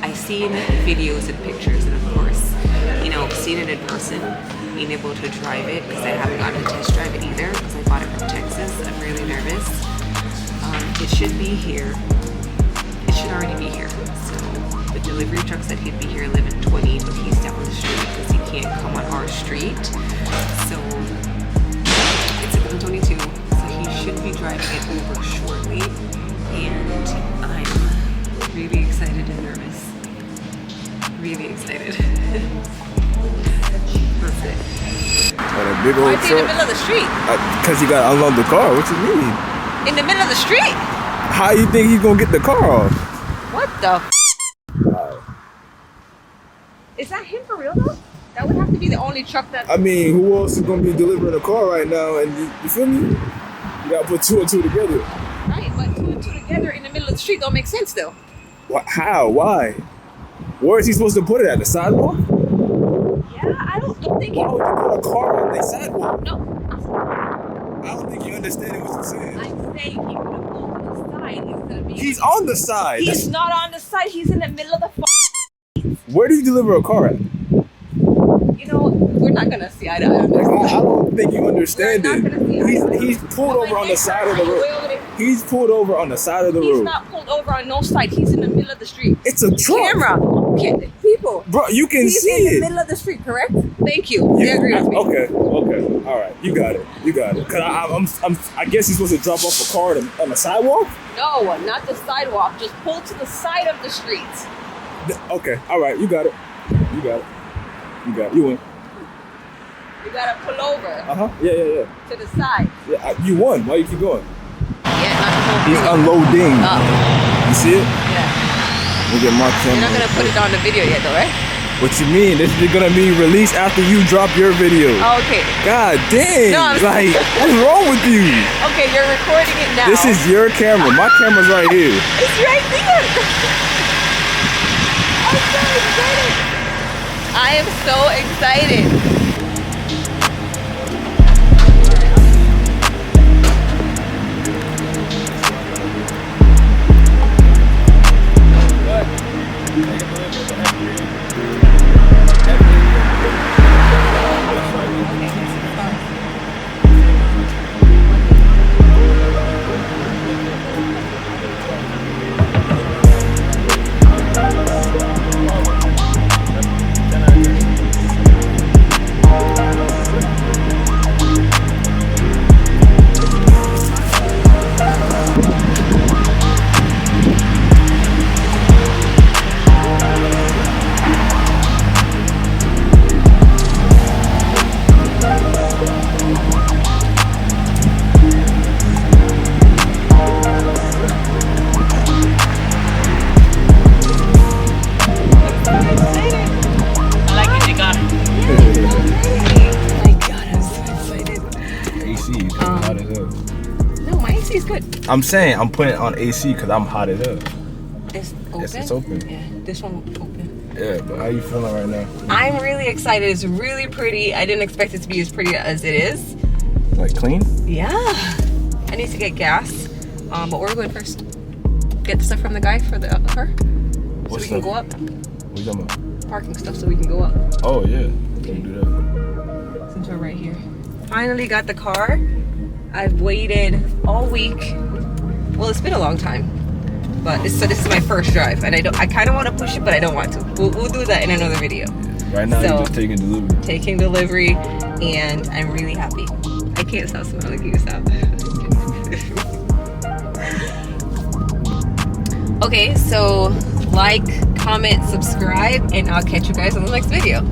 I've seen videos and pictures, and of course, you know, seeing it in person, being able to drive it, because I haven't gotten to test drive it either, because I bought it from Texas. I'm really nervous. It should be here. It should already be here. So the delivery truck said he'd be here 11:20, but he's down the street because he can't come on our street. So it's 11:22, so he should be driving it over shortly, and I'm really excited and nervous. Really excited. Perfect. On a big old Why is he in the truck. middle of the street? Because you gotta unload the car. What you mean? In the middle of the street? How you think he's gonna get the car off? What the? Is that him for real though? That would have to be the only truck that. I mean, who else is gonna be delivering a car right now? And you feel me? You gotta put two and two together. Right, but two and two together in the middle of the street don't make sense though. What? How? Why? Where is he supposed to put it at? The sidewalk? Yeah, I don't think Why would you put a car on the sidewalk? No, I don't think you understand what you're saying. I'm saying he would have pulled to the side instead of being. He's on the side. He's not on the side. He's in the middle of the. Where do you deliver a car at? You know, we're not gonna see eye to eye on this. I don't think you understand We're it. not gonna see eye to eye. He's pulled over on the side of the Wait, road. wait, wait. He's pulled over on the side of the He's road. not pulled over on no side. He's in the middle of the street. It's a truck. Camera. Okay, people. Bro, you can He's see in the it. middle of the street, correct? Thank you. They agree with me. Okay. All right, you got it. Cause I guess he's supposed to drop off a car on the sidewalk. No, not the sidewalk. Just pull to the side of the street. Okay, all right, you got it. You win. You gotta pull over Yeah. to the side. Yeah, you won. Why you keep going? Yeah, not the whole He's thing. unloading. Up. You see it? Yeah. Let me get my camera. You're not gonna put it on the video yet, though, right? What you mean? This is gonna be released after you drop your video. Oh, okay. God dang! No, I'm like, what's wrong with you? Okay, you're recording it now. This is your camera. My camera's right here. It's right there. I'm so excited. I am so excited. I'm saying I'm putting it on AC because I'm hot as hell. It's open? Yes, it's open. Yeah, this one open. Yeah, but how you feeling right now? I'm really excited. It's really pretty. I didn't expect it to be as pretty as it is. Like clean? Yeah. I need to get gas. But we're going first. Get the stuff from the guy for the car. What so we can go up. What you talking about? Parking stuff so we can go up. Oh yeah, we can do that. Since we're right here. Finally got the car. I've waited all week. Well, it's been a long time, but so this is my first drive, and I kind of want to push it, but I don't want to. We'll do that in another video. Right now, you're just taking delivery. Taking delivery, and I'm really happy. I can't stop smiling. Can you stop? Okay, so like, comment, subscribe, and I'll catch you guys on the next video.